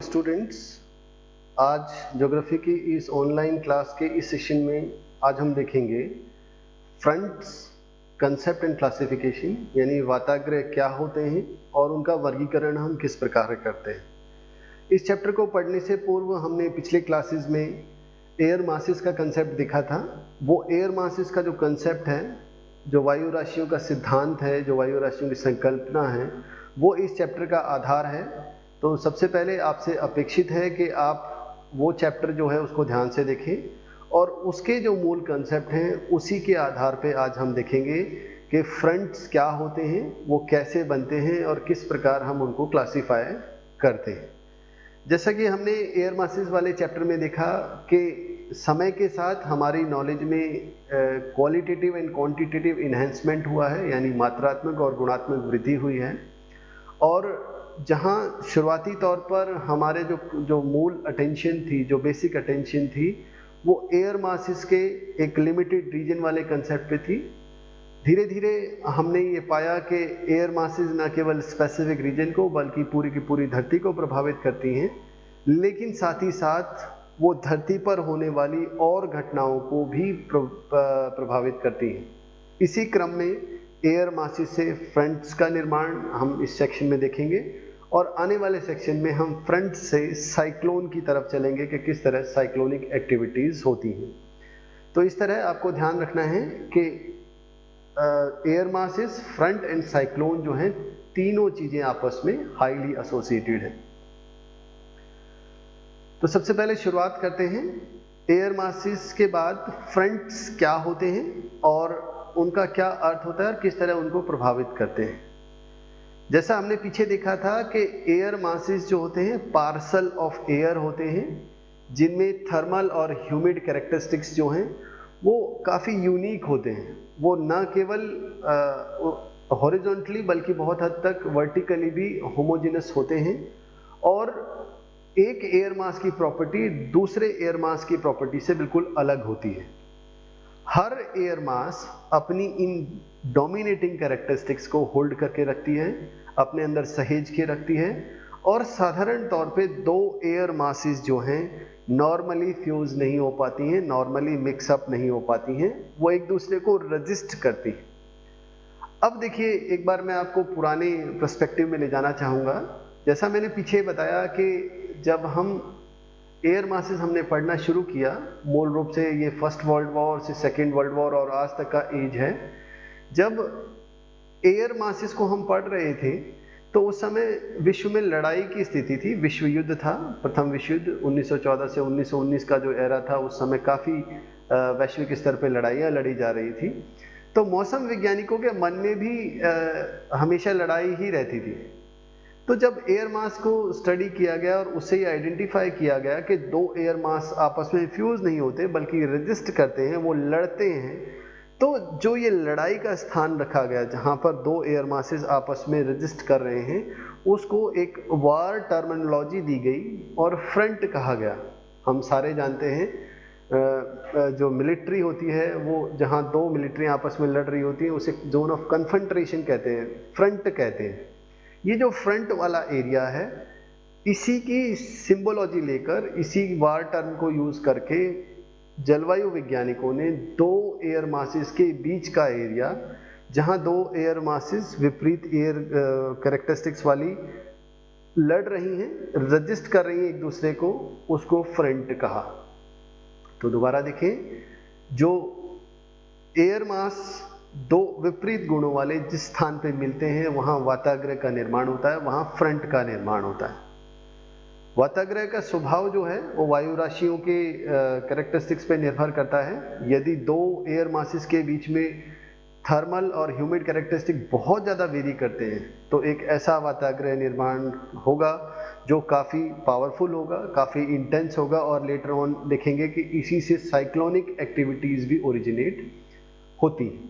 Students, आज geography की इस ऑनलाइन क्लास के इस सेशन में आज हम देखेंगे फ्रंट्स, कंसेप्ट एंड क्लासिफिकेशन, यानी वाताग्रह क्या होते हैं और उनका वर्गीकरण हम किस प्रकार करते हैं। इस चैप्टर को पढ़ने से पूर्व हमने पिछले क्लासेस में एयर मासेस का कंसेप्ट देखा था। वो एयर मासेस का जो कंसेप्ट है, जो वायु राशियों का सिद्धांत है, जो वायु राशियों की संकल्पना है, वो इस चैप्टर का आधार है। तो सबसे पहले आपसे अपेक्षित है कि आप वो चैप्टर जो है उसको ध्यान से देखें और उसके जो मूल कंसेप्ट हैं उसी के आधार पे आज हम देखेंगे कि फ्रंट्स क्या होते हैं, वो कैसे बनते हैं और किस प्रकार हम उनको क्लासीफाई करते हैं। जैसा कि हमने एयर मासेस वाले चैप्टर में देखा कि समय के साथ हमारी नॉलेज में क्वालिटेटिव एंड क्वांटिटेटिव इन्हेंसमेंट हुआ है, यानी मात्रात्मक और गुणात्मक वृद्धि हुई है। और जहाँ शुरुआती तौर पर हमारे जो मूल अटेंशन थी, जो बेसिक अटेंशन थी, वो एयर मासेस के एक लिमिटेड रीजन वाले कंसेप्ट पे थी। धीरे धीरे हमने ये पाया कि एयर मासेस न केवल स्पेसिफिक रीजन को बल्कि पूरी की पूरी धरती को प्रभावित करती हैं, लेकिन साथ ही साथ वो धरती पर होने वाली और घटनाओं को भी प्रभावित करती हैं। इसी क्रम में एयर मासेस से फ्रंट्स का निर्माण हम इस सेक्शन में देखेंगे और आने वाले सेक्शन में हम फ्रंट से साइक्लोन की तरफ चलेंगे कि किस तरह साइक्लोनिक एक्टिविटीज़ होती हैं। तो इस तरह आपको ध्यान रखना है कि air masses, front end cyclone जो हैं, तीनों चीज़ें आपस में हाईली एसोसिएटेड हैं। तो सबसे पहले शुरुआत करते हैं एयर मासेस के बाद फ्रंट्स क्या होते हैं और उनका क्या अर्थ होता है और किस तरह उनको प्रभावित करते हैं। जैसा हमने पीछे देखा था कि एयर मासेस जो होते हैं पार्सल ऑफ एयर होते हैं, जिनमें थर्मल और ह्यूमिड कैरेक्टरिस्टिक्स जो हैं वो काफ़ी यूनिक होते हैं। वो न केवल हॉरिजॉन्टली बल्कि बहुत हद तक वर्टिकली भी होमोजेनस होते हैं और एक एयर मास की प्रॉपर्टी दूसरे एयर मास की प्रॉपर्टी से बिल्कुल अलग होती है। हर एयर मास अपनी इन डोमिनेटिंग कैरेक्टरिस्टिक्स को होल्ड करके रखती है, अपने अंदर सहेज के रखती है और साधारण तौर पे दो एयर मासेस जो हैं नॉर्मली फ्यूज नहीं हो पाती हैं, नॉर्मली मिक्सअप नहीं हो पाती हैं, वो एक दूसरे को रेजिस्ट करती हैं। अब देखिए, एक बार मैं आपको पुराने पर्सपेक्टिव में ले जाना चाहूँगा। जैसा मैंने पीछे बताया कि जब हम एयर मासेस हमने पढ़ना शुरू किया, मूल रूप से ये फर्स्ट वर्ल्ड वॉर से सेकेंड वर्ल्ड वॉर और आज तक का एज है, जब एयर मासेस को हम पढ़ रहे थे तो उस समय विश्व में लड़ाई की स्थिति थी। विश्व युद्ध था, प्रथम विश्व युद्ध 1914 से 1919 का जो एरा था, उस समय काफ़ी वैश्विक स्तर पे लड़ाइयाँ लड़ी जा रही थी। तो मौसम वैज्ञानिकों के मन में भी हमेशा लड़ाई ही रहती थी। तो जब एयर मास को स्टडी किया गया और उससे ये आइडेंटिफाई किया गया कि दो एयर मास आपस में फ्यूज नहीं होते बल्कि रेजिस्ट करते हैं, वो लड़ते हैं, तो जो ये लड़ाई का स्थान रखा गया जहाँ पर दो एयर मासेस आपस में रेजिस्ट कर रहे हैं, उसको एक वार टर्मिनोलॉजी दी गई और फ्रंट कहा गया। हम सारे जानते हैं जो मिलिट्री होती है, वो जहाँ दो मिलिट्री आपस में लड़ रही होती है उसे जोन ऑफ कन्फ्रंट्रेशन कहते हैं, फ्रंट कहते हैं। ये जो फ्रंट वाला एरिया है, इसी की सिंबोलॉजी लेकर, इसी वार टर्म को यूज करके जलवायु वैज्ञानिकों ने दो एयर मासेस के बीच का एरिया, जहां दो एयर मासेस विपरीत एयर कैरेक्टरिस्टिक्स वाली लड़ रही हैं, रजिस्ट कर रही हैं एक दूसरे को, उसको फ्रंट कहा। तो दोबारा देखें, जो एयर मास दो विपरीत गुणों वाले जिस स्थान पे मिलते हैं वहां वाताग्रह का निर्माण होता है, वहां फ्रंट का निर्माण होता है। वाताग्रह का स्वभाव जो है वो वायु राशियों के कैरेक्टरिस्टिक्स पे निर्भर करता है। यदि दो एयर मासेस के बीच में थर्मल और ह्यूमिड कैरेक्टरिस्टिक बहुत ज़्यादा वेरी करते हैं तो एक ऐसा वाताग्रह निर्माण होगा जो काफ़ी पावरफुल होगा, काफ़ी इंटेंस होगा और लेटर ऑन देखेंगे कि इसी से साइक्लोनिक एक्टिविटीज़ भी ओरिजिनेट होती हैं।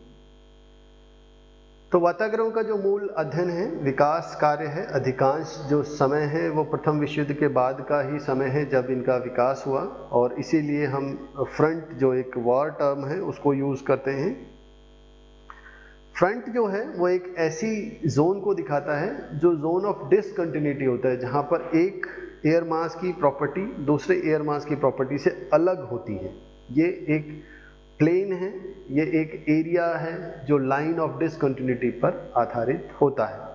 तो वाताग्रहों का जो मूल अध्ययन है, विकास कार्य है, अधिकांश जो समय है वो प्रथम विश्व युद्ध के बाद का ही समय है जब इनका विकास हुआ और इसीलिए हम फ्रंट जो एक वार टर्म है उसको यूज करते हैं। फ्रंट जो है वो एक ऐसी जोन को दिखाता है जो जोन ऑफ डिसकंटिन्यूटी होता है, जहाँ पर एक एयर मास की प्रॉपर्टी दूसरे एयर मास की प्रॉपर्टी से अलग होती है। ये एक प्लेन है, ये एक एरिया है जो लाइन ऑफ डिसकंटिन्यूटी पर आधारित होता है।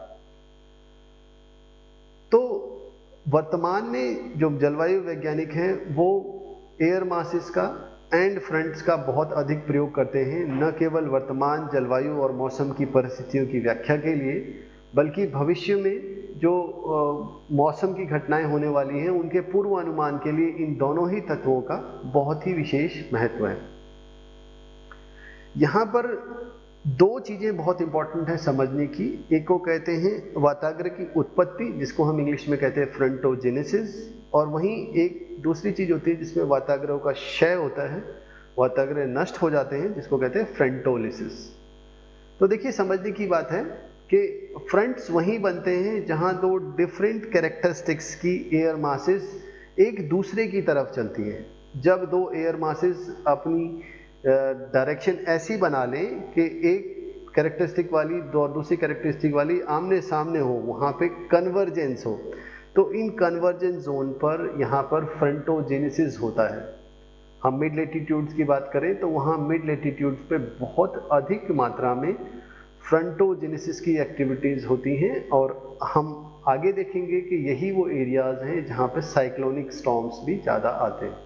तो वर्तमान में जो जलवायु वैज्ञानिक हैं वो एयर मासेस का एंड फ्रंट्स का बहुत अधिक प्रयोग करते हैं, न केवल वर्तमान जलवायु और मौसम की परिस्थितियों की व्याख्या के लिए, बल्कि भविष्य में जो मौसम की घटनाएं होने वाली हैं उनके पूर्व अनुमान के लिए इन दोनों ही तत्वों का बहुत ही विशेष महत्व है। यहाँ पर दो चीजें बहुत इंपॉर्टेंट है समझने की। एक को कहते हैं वाताग्र की उत्पत्ति, जिसको हम इंग्लिश में कहते हैं फ्रंटोजेनेसिस, और वहीं एक दूसरी चीज होती है जिसमें वाताग्रों का क्षय होता है, वाताग्र नष्ट हो जाते हैं, जिसको कहते हैं फ्रंटोलिसिस। तो देखिए समझने की बात है कि फ्रंट्स वहीं बनते हैं जहां दो डिफरेंट कैरेक्टरिस्टिक्स की एयर मासेस एक दूसरे की तरफ चलती हैं। जब दो एयर मासेस अपनी डायरेक्शन ऐसी बना लें कि एक कैरेक्टरिस्टिक वाली और दूसरी कैरेक्टरिस्टिक वाली आमने सामने हो, वहाँ पे कन्वर्जेंस हो, तो इन कन्वर्जेंस जोन पर यहाँ पर फ्रंटोजेनेसिस होता है। हम मिड लेटीट्यूड्स की बात करें तो वहाँ मिड लेटीट्यूड्स पे बहुत अधिक मात्रा में फ्रंटोजेनेसिस की एक्टिविटीज़ होती हैं, और हम आगे देखेंगे कि यही वो एरियाज हैं जहाँ पे साइक्लोनिक स्टॉर्म्स भी ज़्यादा आते हैं।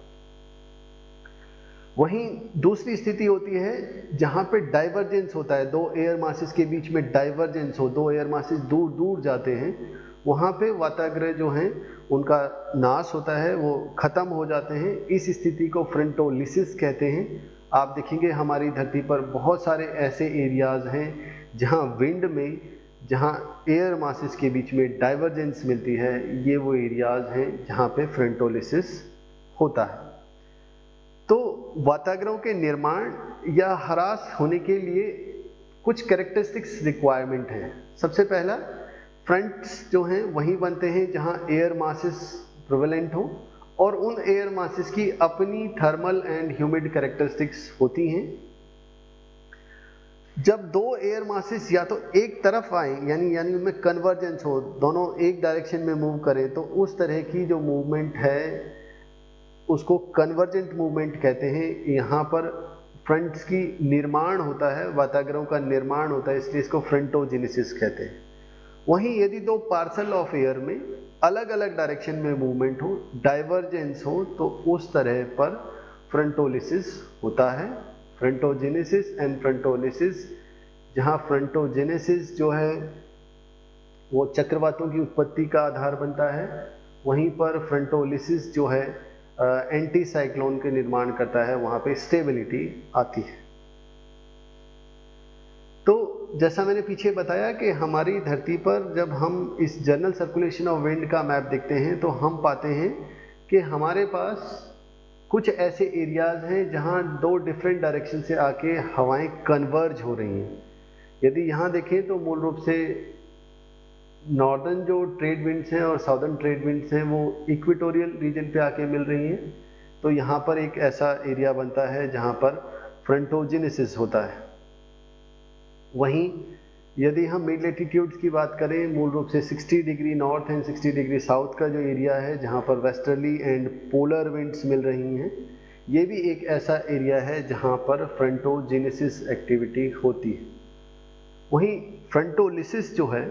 वहीं दूसरी स्थिति होती है जहाँ पे डाइवर्जेंस होता है, दो एयर मासेस के बीच में डाइवर्जेंस हो, दो एयर मासेस दूर दूर जाते हैं, वहाँ पे वाताग्र जो हैं उनका नाश होता है, वो ख़त्म हो जाते हैं। इस स्थिति को फ्रंटोलिसिस कहते हैं। आप देखेंगे हमारी धरती पर बहुत सारे ऐसे एरियाज हैं जहाँ विंड में, जहाँ एयर मासेस के बीच में डाइवर्जेंस मिलती है, ये वो एरियाज हैं जहाँ पे फ्रंटोलिसिस होता है। तो वाताग्रों के निर्माण या ह्रास होने के लिए कुछ कैरेक्टरिस्टिक्स रिक्वायरमेंट हैं। सबसे पहला, फ्रंट्स जो हैं वहीं बनते हैं जहां एयर मासेस प्रिवेलेंट हो और उन एयर मासेस की अपनी थर्मल एंड ह्यूमिड कैरेक्टरिस्टिक्स होती हैं। जब दो एयर मासेस या तो एक तरफ आए यानी उनमें कन्वर्जेंस हो, दोनों एक डायरेक्शन में मूव करें, तो उस तरह की जो मूवमेंट है उसको कन्वर्जेंट मूवमेंट कहते हैं। यहाँ पर फ्रंट्स की निर्माण होता है, वाताग्रों का निर्माण होता है, इसलिए इसको फ्रंटोजेनेसिस कहते हैं। वहीं यदि दो पार्सल ऑफ एयर में अलग अलग डायरेक्शन में मूवमेंट हो, डाइवर्जेंस हो, तो उस तरह पर फ्रंटोलिसिस होता है। फ्रंटोजेनेसिस एंड फ्रंटोलिसिस, जहाँ फ्रंटोजेनेसिस जो है वो चक्रवातों की उत्पत्ति का आधार बनता है, वहीं पर फ्रंटोलिसिस जो है एंटी साइक्लोन के निर्माण करता है, वहाँ पे स्टेबिलिटी आती है। तो जैसा मैंने पीछे बताया कि हमारी धरती पर जब हम इस जनरल सर्कुलेशन ऑफ विंड का मैप देखते हैं तो हम पाते हैं कि हमारे पास कुछ ऐसे एरियाज हैं जहाँ दो डिफरेंट डायरेक्शन से आके हवाएं कन्वर्ज हो रही हैं। यदि यहाँ देखें तो मूल रूप से नॉर्दर्न जो ट्रेड विंड्स हैं और साउदर्न ट्रेड विंड्स हैं वो इक्वेटोरियल रीजन पे आके मिल रही हैं, तो यहाँ पर एक ऐसा एरिया बनता है जहाँ पर फ्रंटोजेनेसिस होता है। वहीं यदि हम मिड लेटीट्यूड्स की बात करें, मूल रूप से 60 degree north and 60 degree south का जो एरिया है जहाँ पर वेस्टर्ली एंड पोलर विंड्स मिल रही हैं, ये भी एक ऐसा एरिया है जहाँ पर फ्रंटोजेनेसिस एक्टिविटी होती है। वहीं फ्रंटोलिसिस जो है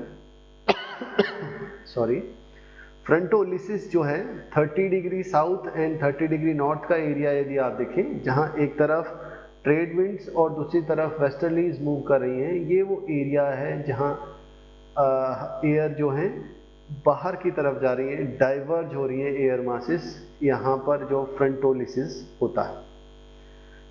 फ्रंटोलिसिस जो है 30 degree south and 30 degree north का एरिया यदि आप देखें, जहां एक तरफ ट्रेड विंड्स और दूसरी तरफ वेस्टर्लीज मूव कर रही हैं, ये वो एरिया है जहां एयर जो है बाहर की तरफ जा रही है, डाइवर्ज हो रही है एयर मासेस, यहाँ पर जो फ्रंटोलिसिस होता है।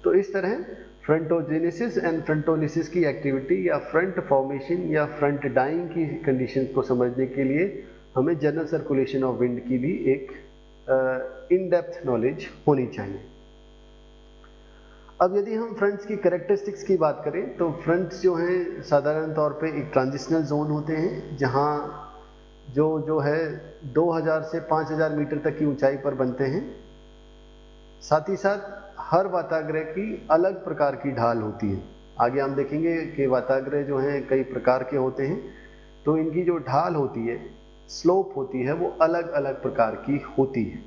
तो इस तरह फ्रंटोजेनेसिस एंड फ्रंटोलिसिस की एक्टिविटी या फ्रंट फॉर्मेशन या फ्रंट डाइंग की कंडीशंस को समझने के लिए हमें जनरल सर्कुलेशन ऑफ विंड की भी एक इन डेप्थ नॉलेज होनी चाहिए। अब यदि हम फ्रंट्स की कैरेक्टरिस्टिक्स की बात करें तो फ्रंट्स जो हैं साधारण तौर पे एक ट्रांजिशनल जोन होते हैं जहां जो है 2000 से 5000 मीटर तक की ऊंचाई पर बनते हैं। साथ ही साथ हर वाताग्रह की अलग प्रकार की ढाल होती है। आगे हम देखेंगे कि वाताग्रह जो हैं कई प्रकार के होते हैं, तो इनकी जो ढाल होती है स्लोप होती है वो अलग अलग प्रकार की होती है।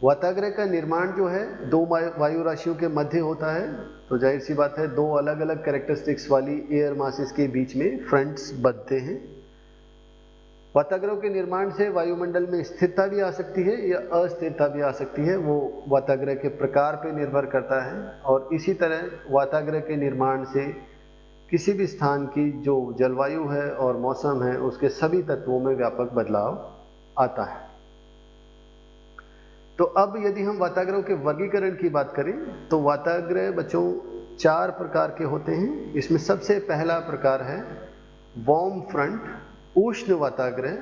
वाताग्रह का निर्माण जो है दो वायु राशियों के मध्य होता है, तो जाहिर सी बात है दो अलग अलग कैरेक्टरिस्टिक्स वाली एयर मासेस के बीच में फ्रंट्स बनते हैं। वाताग्रहों के निर्माण से वायुमंडल में स्थिरता भी आ सकती है या अस्थिरता भी आ सकती है, वो वाताग्रह के प्रकार पर निर्भर करता है। और इसी तरह वाताग्रह के निर्माण से किसी भी स्थान की जो जलवायु है और मौसम है उसके सभी तत्वों में व्यापक बदलाव आता है। तो अब यदि हम वाताग्रहों के वर्गीकरण की बात करें तो वाताग्रह बच्चों 4 प्रकार के होते हैं। इसमें सबसे पहला प्रकार है वार्म फ्रंट, उष्ण वाताग्रह।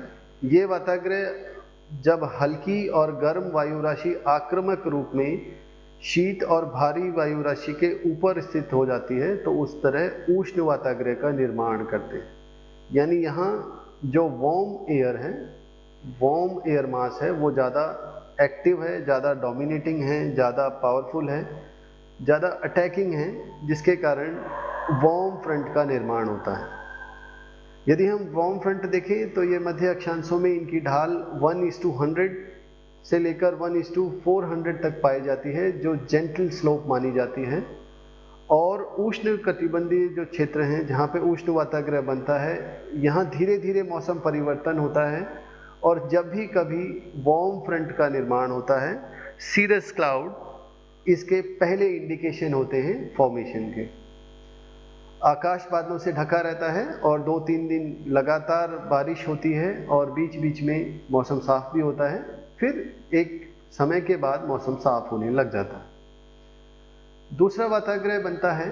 ये वाताग्रह जब हल्की और गर्म वायु राशि आक्रामक रूप में शीत और भारी वायु राशि के ऊपर स्थित हो जाती है तो उस तरह उष्ण वाताग्रह का निर्माण करते हैं। यानी यहाँ जो वार्म एयर है, वार्म एयर मास है, वो ज़्यादा एक्टिव है, ज़्यादा डोमिनेटिंग है, ज़्यादा पावरफुल है, ज़्यादा अटैकिंग है, जिसके कारण वार्म फ्रंट का निर्माण होता है। यदि हम वार्म फ्रंट देखें तो ये मध्य अक्षांशों में इनकी ढाल 1:100 से लेकर 1:400 तक पाई जाती है, जो जेंटल स्लोप मानी जाती है। और उष्ण कटिबंधीय जो क्षेत्र हैं जहाँ पे उष्ण वाताग्रह बनता है, यहाँ धीरे धीरे मौसम परिवर्तन होता है और जब भी कभी वार्म फ्रंट का निर्माण होता है, सीरस क्लाउड इसके पहले इंडिकेशन होते हैं फॉर्मेशन के। आकाश बादलों से ढका रहता है और 2-3 दिन लगातार बारिश होती है और बीच बीच में मौसम साफ भी होता है, फिर एक समय के बाद मौसम साफ होने लग जाता है। दूसरा वाताग्रह बनता है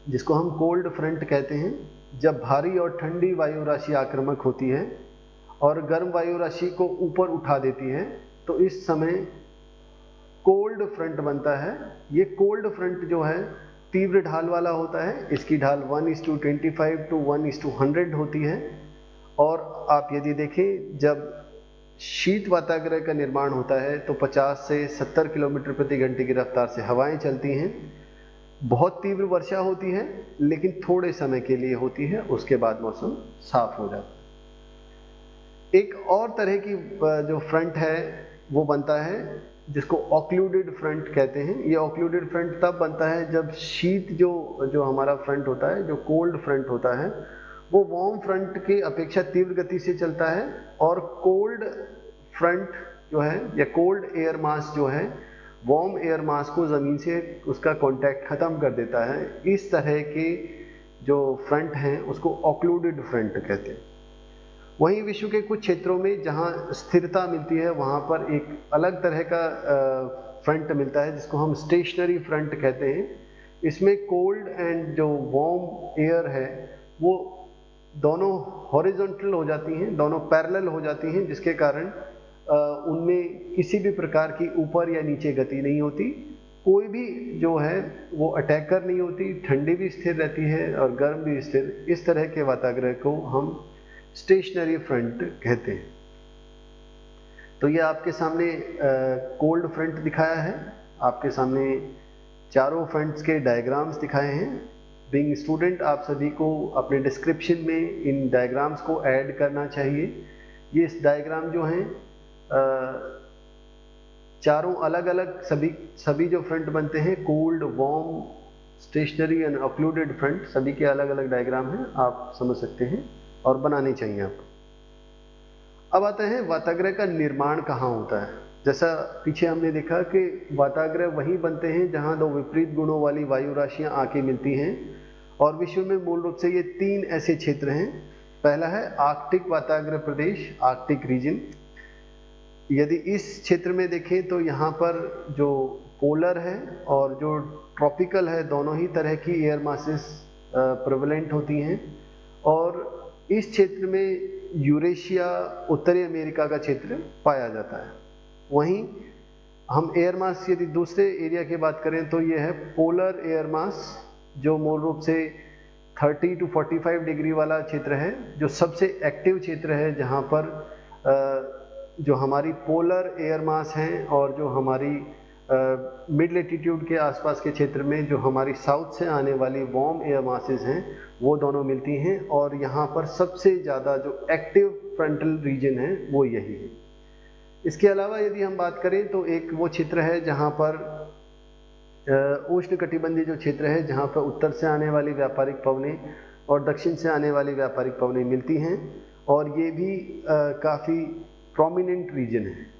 जिसको हम कोल्ड फ्रंट कहते हैं, जब भारी और ठंडी वायु राशि आक्रामक होती है और गर्म वायु राशि को ऊपर उठा देती है, तो इस समय कोल्ड फ्रंट बनता है। ये कोल्ड फ्रंट जो है तीव्र ढाल वाला होता है, इसकी ढाल 1:25 to 1:100 होती है। और आप यदि देखें जब शीत वाताग्रह का निर्माण होता है तो 50 से 70 किलोमीटर प्रति घंटे की रफ्तार से हवाएं चलती हैं। बहुत तीव्र वर्षा होती है लेकिन थोड़े समय के लिए होती है, उसके बाद मौसम साफ हो जाता है। एक और तरह की जो फ्रंट है वो बनता है जिसको ऑक्लूडेड फ्रंट कहते हैं। ये ऑक्लूडेड फ्रंट तब बनता है जब शीत जो हमारा फ्रंट होता है, जो कोल्ड फ्रंट होता है, वो वार्म फ्रंट के अपेक्षा तीव्र गति से चलता है और कोल्ड फ्रंट जो है या कोल्ड एयर मास जो है वार्म एयर मास को ज़मीन से उसका कांटेक्ट ख़त्म कर देता है। इस तरह के जो फ्रंट हैं उसको ऑक्लूडेड फ्रंट कहते हैं। वहीं विश्व के कुछ क्षेत्रों में जहां स्थिरता मिलती है वहां पर एक अलग तरह का फ्रंट मिलता है जिसको हम स्टेशनरी फ्रंट कहते हैं। इसमें कोल्ड एंड जो वार्म एयर है वो दोनों हॉरिजॉन्टल हो जाती हैं, दोनों पैरेलल हो जाती हैं, जिसके कारण उनमें किसी भी प्रकार की ऊपर या नीचे गति नहीं होती। कोई भी जो है वो अटैकर नहीं होती, ठंडी भी स्थिर रहती है और गर्म भी स्थिर। इस तरह के वाताग्रह को हम स्टेशनरी फ्रंट कहते हैं। तो ये आपके सामने कोल्ड फ्रंट दिखाया है, आपके सामने चारों फ्रंट्स के डायग्राम्स दिखाए हैं। बीइंग स्टूडेंट आप सभी को अपने डिस्क्रिप्शन में इन डायग्राम्स को ऐड करना चाहिए। ये इस डायग्राम जो हैं चारों अलग अलग सभी जो फ्रंट बनते हैं, cold, warm, stationary and occluded front, सभी के अलग अलग डायग्राम हैं, आप समझ सकते हैं और बनानी चाहिए आपको। अब आते हैं वाताग्रह का निर्माण कहाँ होता है। जैसा पीछे हमने देखा कि वाताग्रह वहीं बनते हैं जहाँ दो विपरीत गुणों वाली वायु राशियाँ आके मिलती हैं और विश्व में मूल रूप से ये 3 ऐसे क्षेत्र हैं। पहला है आर्कटिक वाताग्रह प्रदेश, आर्कटिक रीजन। यदि इस क्षेत्र में देखें तो यहाँ पर जो पोलर है और जो ट्रॉपिकल है, दोनों ही तरह की एयर मासेस प्रेवलेंट होती हैं। और इस क्षेत्र में यूरेशिया, उत्तरी अमेरिका का क्षेत्र पाया जाता है। वहीं हम एयर मास यदि दूसरे एरिया की बात करें तो ये है पोलर एयर मास, जो मूल रूप से 30 to 45 डिग्री वाला क्षेत्र है, जो सबसे एक्टिव क्षेत्र है, जहाँ पर जो हमारी पोलर एयर मास हैं और जो हमारी मिड लेटीट्यूड के आसपास के क्षेत्र में जो हमारी साउथ से आने वाली वार्म एयर मासेस हैं वो दोनों मिलती हैं, और यहाँ पर सबसे ज़्यादा जो एक्टिव फ्रंटल रीजन है वो यही है। इसके अलावा यदि हम बात करें तो एक वो क्षेत्र है जहाँ पर उष्णकटिबंधीय जो क्षेत्र है, जहाँ पर उत्तर से आने वाली व्यापारिक पवनें और दक्षिण से आने वाली व्यापारिक पवनें मिलती हैं, और ये भी काफ़ी प्रोमिनेंट रीजन है।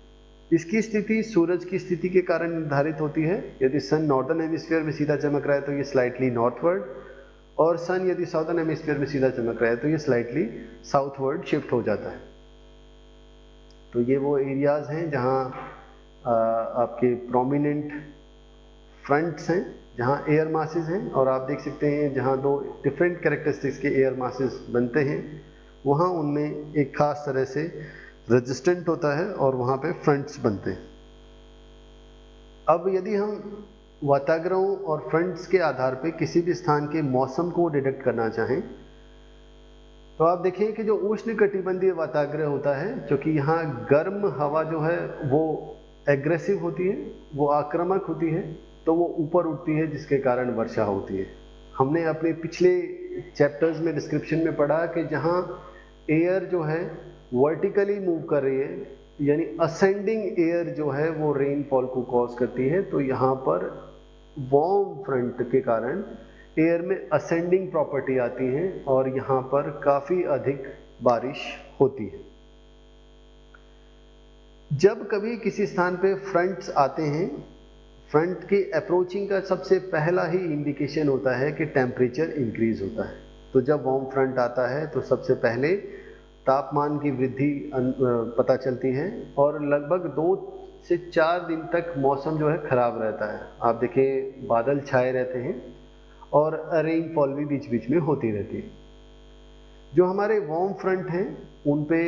इसकी स्थिति सूरज की स्थिति के कारण निर्धारित होती है। यदि सन नॉर्दर्न हेमिस्फीयर में सीधा चमक रहा है तो ये स्लाइटली नॉर्थवर्ड, और सन यदि साउदर्न हेमिस्फीयर में सीधा चमक रहा है तो ये स्लाइटली साउथवर्ड शिफ्ट हो जाता है। तो ये वो एरियाज हैं जहाँ आपके प्रोमिनेंट फ्रंट्स हैं, जहाँ एयर मासेस हैं, और आप देख सकते हैं जहाँ दो डिफरेंट कैरेक्टरिस्टिक्स के एयर मासेस बनते हैं वहाँ उनमें एक खास तरह से रेजिस्टेंट होता है और वहाँ पे फ्रंट्स बनते हैं। अब यदि हम वाताग्रहों और फ्रंट्स के आधार पे किसी भी स्थान के मौसम को डिटेक्ट करना चाहें तो आप देखें कि जो उष्णकटिबंधीय वाताग्रह होता है, क्योंकि यहाँ गर्म हवा जो है वो एग्रेसिव होती है, वो आक्रामक होती है, तो वो ऊपर उठती है जिसके कारण वर्षा होती है। हमने अपने पिछले चैप्टर्स में डिस्क्रिप्शन में पढ़ा कि जहाँ एयर जो है वर्टिकली मूव कर रही है, यानी असेंडिंग एयर जो है वो रेनफॉल को कॉज करती है, तो यहाँ पर वार्म फ्रंट के कारण एयर में असेंडिंग प्रॉपर्टी आती है और यहाँ पर काफ़ी अधिक बारिश होती है। जब कभी किसी स्थान पे फ्रंट्स आते हैं, फ्रंट के अप्रोचिंग का सबसे पहला ही इंडिकेशन होता है कि टेम्परेचर इंक्रीज होता है। तो जब वार्म फ्रंट आता है तो सबसे पहले तापमान की वृद्धि पता चलती है, और लगभग 2 से 4 दिन तक मौसम जो है खराब रहता है। आप देखिए बादल छाए रहते हैं और रेनफॉल भी बीच बीच में होती रहती है। जो हमारे वार्म फ्रंट हैं उन पे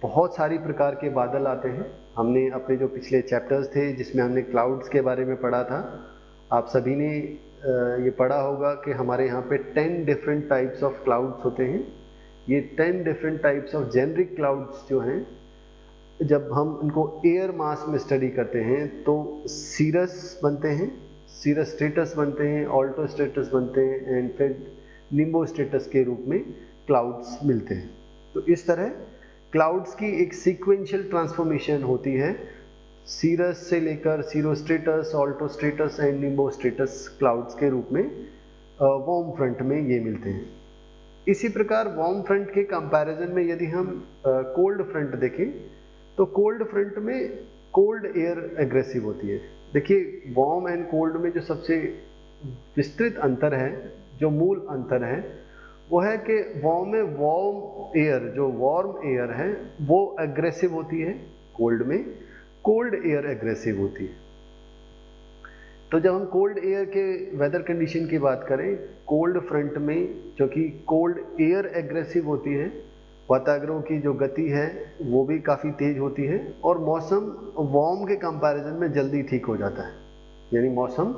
बहुत सारी प्रकार के बादल आते हैं। हमने अपने जो पिछले चैप्टर्स थे जिसमें हमने क्लाउड्स के बारे में पढ़ा था, आप सभी ने ये पढ़ा होगा कि हमारे यहाँ पे 10 डिफरेंट टाइप्स ऑफ क्लाउड्स होते हैं। ये 10 different types of generic clouds जो हैं, जब हम इनको एयर मास में स्टडी करते हैं तो सीरस बनते हैं, सीरस स्ट्रेटस बनते हैं, ऑल्टो स्ट्रेटस बनते हैं, एंड फिर निम्बो स्ट्रेटस के रूप में क्लाउड्स मिलते हैं। तो इस तरह क्लाउड्स की एक सीक्वेंशियल ट्रांसफॉर्मेशन होती है, सीरस से लेकर सीरोस्ट्रेटस, ऑल्टो स्ट्रेटस एंड निम्बो स्ट्रेटस क्लाउड्स के रूप में वार्म फ्रंट में ये मिलते हैं। इसी प्रकार वार्म फ्रंट के कंपैरिजन में यदि हम कोल्ड फ्रंट देखें तो कोल्ड फ्रंट में कोल्ड एयर एग्रेसिव होती है। देखिए वार्म एंड कोल्ड में जो सबसे विस्तृत अंतर है, जो मूल अंतर है, वो है कि वार्म में वार्म एयर, जो वार्म एयर है वो एग्रेसिव होती है, कोल्ड में कोल्ड एयर एग्रेसिव होती है। तो जब हम कोल्ड एयर के वेदर कंडीशन की बात करें, कोल्ड फ्रंट में जो कि कोल्ड एयर एग्रेसिव होती है, वाताग्रहों की जो गति है वो भी काफ़ी तेज होती है, और मौसम वार्म के कंपैरिजन में जल्दी ठीक हो जाता है। यानी मौसम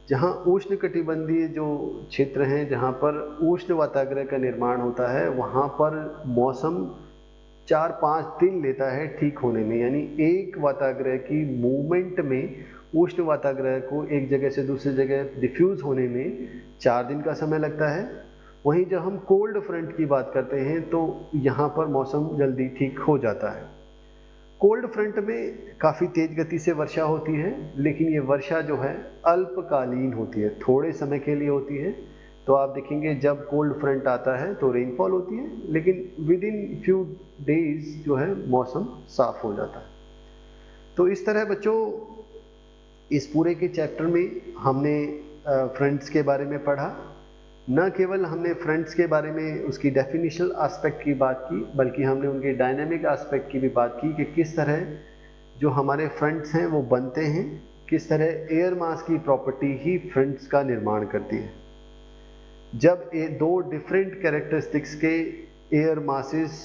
जहाँ उष्णकटिबंधीय जो क्षेत्र हैं, जहाँ पर उष्ण वाताग्रह का निर्माण होता है, वहाँ पर मौसम 4-5 दिन लेता है ठीक होने में। यानी एक वाताग्रह की मूवमेंट में उष्ण वाताग्रह को एक जगह से दूसरी जगह डिफ्यूज होने में 4 दिन का समय लगता है। वहीं जब हम कोल्ड फ्रंट की बात करते हैं तो यहाँ पर मौसम जल्दी ठीक हो जाता है। कोल्ड फ्रंट में काफ़ी तेज गति से वर्षा होती है, लेकिन ये वर्षा जो है अल्पकालीन होती है, थोड़े समय के लिए होती है। तो आप देखेंगे जब कोल्ड फ्रंट आता है तो रेनफॉल होती है, लेकिन विद इन फ्यू डेज जो है मौसम साफ हो जाता है। तो इस तरह बच्चों इस पूरे के चैप्टर में हमने फ्रंट्स के बारे में पढ़ा। न केवल हमने फ्रंट्स के बारे में उसकी डेफिनेशनल एस्पेक्ट की बात की, बल्कि हमने उनके डायनामिक एस्पेक्ट की भी बात की कि किस तरह जो हमारे फ्रंट्स हैं वो बनते हैं, किस तरह एयर मास की प्रॉपर्टी ही फ्रंट्स का निर्माण करती है। जब ये 2 डिफरेंट कैरेक्टरिस्टिक्स के एयर मासेस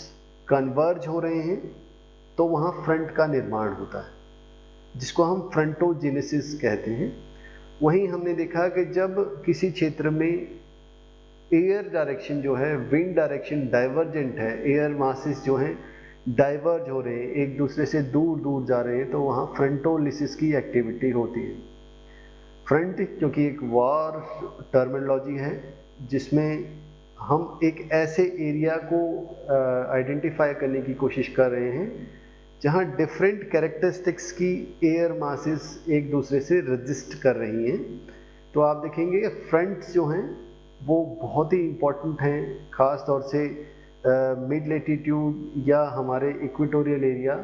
कन्वर्ज हो रहे हैं तो वहाँ फ्रंट का निर्माण होता है, जिसको हम फ्रंटोजेनेसिस कहते हैं। वहीं हमने देखा कि जब किसी क्षेत्र में एयर डायरेक्शन जो है, विंड डायरेक्शन डाइवर्जेंट है, एयर मासेस जो हैं डाइवर्ज हो रहे हैं, एक दूसरे से दूर दूर जा रहे हैं, तो वहाँ फ्रंटोलिसिस की एक्टिविटी होती है। फ्रंट क्योंकि एक वॉर टर्मिनोलॉजी है जिसमें हम एक ऐसे एरिया को आइडेंटिफाई करने की कोशिश कर रहे हैं जहाँ डिफरेंट कैरेक्टरिस्टिक्स की एयर मासेस एक दूसरे से रजिस्ट कर रही हैं। तो आप देखेंगे फ्रंट्स जो हैं वो बहुत ही इम्पोर्टेंट हैं, ख़ास तौर से मिड लेटीट्यूड या हमारे इक्वेटोरियल एरिया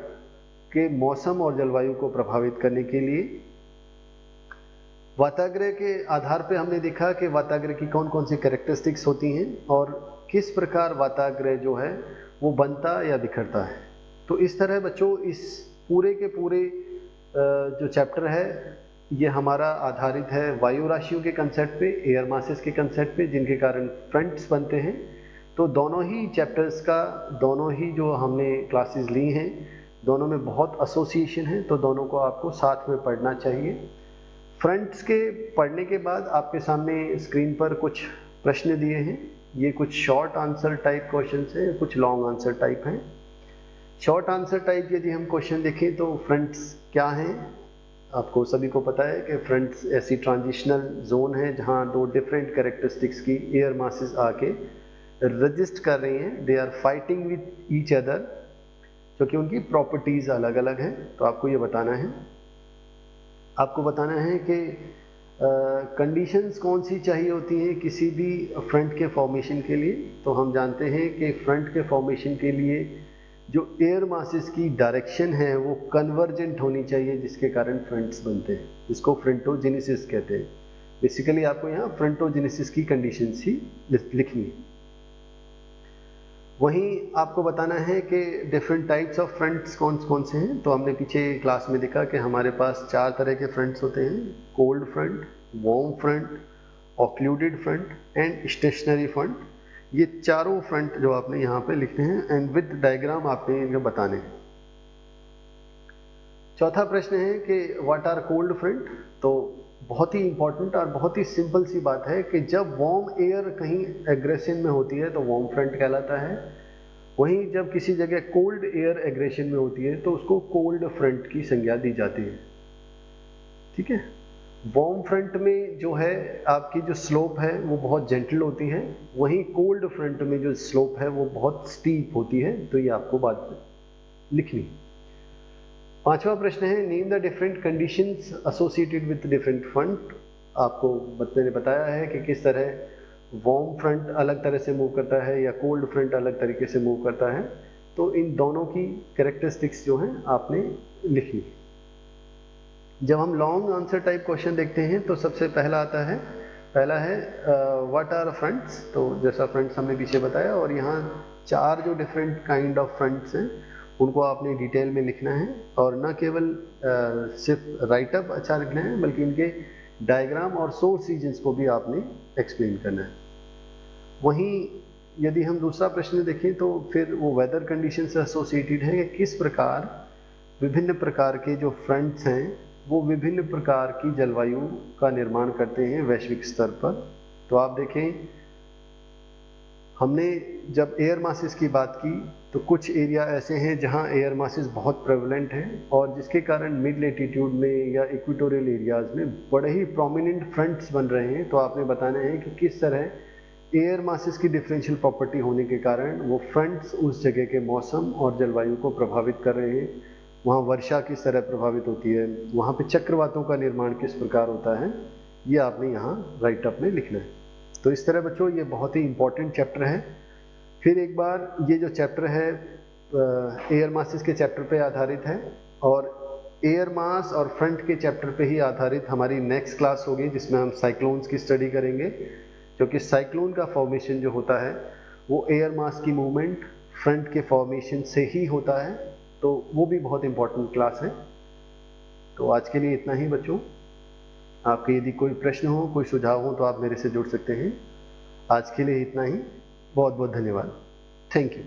के मौसम और जलवायु को प्रभावित करने के लिए। वाताग्रह के आधार पे हमने देखा कि वाताग्रह की कौन कौन सी कैरेक्टरिस्टिक्स होती हैं और किस प्रकार वाताग्रह जो है वो बनता या बिखरता है। तो इस तरह बच्चों इस पूरे के पूरे जो चैप्टर है ये हमारा आधारित है वायु राशियों के कंसेप्ट पे, एयर मासेस के कंसेप्ट पे, जिनके कारण फ्रंट्स बनते हैं। तो दोनों ही चैप्टर्स का, दोनों ही जो हमने क्लासेस ली हैं, दोनों में बहुत एसोसिएशन है, तो दोनों को आपको साथ में पढ़ना चाहिए। फ्रंट्स के पढ़ने के बाद आपके सामने स्क्रीन पर कुछ प्रश्न दिए हैं। ये कुछ शॉर्ट आंसर टाइप क्वेश्चंस हैं, कुछ लॉन्ग आंसर टाइप हैं। शॉर्ट आंसर टाइप यदि हम क्वेश्चन देखें तो फ्रंट्स क्या हैं, आपको सभी को पता है कि फ्रंट्स ऐसी ट्रांजिशनल जोन है जहां दो डिफरेंट कैरेक्टरिस्टिक्स की एयर मासेस आके रजिस्ट कर रही हैं। They are fighting with each other, क्योंकि उनकी प्रॉपर्टीज अलग अलग हैं। तो आपको ये बताना है, आपको बताना है कि कंडीशंस कौन सी चाहिए होती हैं किसी भी फ्रंट के फॉर्मेशन के लिए। तो हम जानते हैं कि फ्रंट के फॉर्मेशन के लिए जो एयर मासेस की डायरेक्शन है वो कन्वर्जेंट होनी चाहिए, जिसके कारण फ्रंट्स बनते हैं, जिसको फ्रंटोजेनेसिस कहते हैं। बेसिकली आपको यहाँ फ्रंटोजेनेसिस की कंडीशंस ही लिखनी है। वहीं आपको बताना है कि डिफरेंट टाइप्स ऑफ फ्रंट्स कौन कौन से हैं। तो हमने पीछे क्लास में देखा कि हमारे पास 4 तरह के फ्रंट्स होते हैं: cold front, warm front, occluded front and stationary front. ये चारों फ्रंट जो आपने यहाँ पे लिखने हैं एंड विद डायग्राम आपने इनको बताने हैं। चौथा प्रश्न है कि व्हाट आर कोल्ड फ्रंट। तो बहुत ही इंपॉर्टेंट और बहुत ही सिंपल सी बात है कि जब वार्म एयर कहीं एग्रेशन में होती है तो वार्म फ्रंट कहलाता है। वहीं जब किसी जगह कोल्ड एयर एग्रेशन में होती है तो उसको कोल्ड फ्रंट की संज्ञा दी जाती है। ठीक है, वार्म फ्रंट में जो है आपकी जो स्लोप है वो बहुत जेंटल होती है, वहीं कोल्ड फ्रंट में जो स्लोप है वो बहुत स्टीप होती है। तो ये आपको बात लिखनी। पांचवा प्रश्न है name the different conditions associated with different front. आपको मैंने बताया है कि किस तरह वार्म फ्रंट अलग तरह से मूव करता है या कोल्ड फ्रंट अलग तरीके से मूव करता है। तो इन दोनों की कैरेक्टरिस्टिक्स जो हैं आपने लिखनी। जब हम लॉन्ग आंसर टाइप क्वेश्चन देखते हैं तो सबसे पहला आता है, पहला है व्हाट आर फ्रंट्स। तो जैसा फ्रंट्स हमने पीछे बताया, और यहाँ 4 जो डिफरेंट काइंड ऑफ फ्रंट्स हैं उनको आपने डिटेल में लिखना है, और न केवल सिर्फ राइटअप अच्छा लिखना है बल्कि इनके डायग्राम और सोर्स रीजन्स को भी आपने एक्सप्लेन करना है। वहीं यदि हम दूसरा प्रश्न देखें तो फिर वो वेदर कंडीशन से एसोसिएटेड है कि किस प्रकार विभिन्न प्रकार के जो फ्रंट्स हैं वो विभिन्न प्रकार की जलवायु का निर्माण करते हैं वैश्विक स्तर पर। तो आप देखें, हमने जब एयर मासेस की बात की तो कुछ एरिया ऐसे हैं जहां एयर मासेस बहुत प्रेवलेंट हैं और जिसके कारण मिड लेटीट्यूड में या इक्वेटोरियल एरियाज में बड़े ही प्रोमिनेंट फ्रंट्स बन रहे हैं। तो आपने बताना है कि किस तरह एयर मासेस की डिफरेंशियल प्रॉपर्टी होने के कारण वो फ्रंट्स उस जगह के मौसम और जलवायु को प्रभावित कर रहे हैं। वहाँ वर्षा किस तरह प्रभावित होती है, वहाँ पे चक्रवातों का निर्माण किस प्रकार होता है, ये आपने यहाँ राइटअप में लिखना है। तो इस तरह बच्चों ये बहुत ही इम्पोर्टेंट चैप्टर है। फिर एक बार ये जो चैप्टर है एयर मासेस के चैप्टर पे आधारित है, और एयर मास और फ्रंट के चैप्टर पे ही आधारित हमारी नेक्स्ट क्लास होगी जिसमें हम साइक्लोन्स की स्टडी करेंगे, क्योंकि साइक्लोन का फॉर्मेशन जो होता है वो एयर मास की मूवमेंट फ्रंट के फॉर्मेशन से ही होता है। तो वो भी बहुत इंपॉर्टेंट क्लास है। तो आज के लिए इतना ही बच्चों। आपके यदि कोई प्रश्न हो, कोई सुझाव हो तो आप मेरे से जुड़ सकते हैं। आज के लिए इतना ही। बहुत बहुत धन्यवाद। Thank you.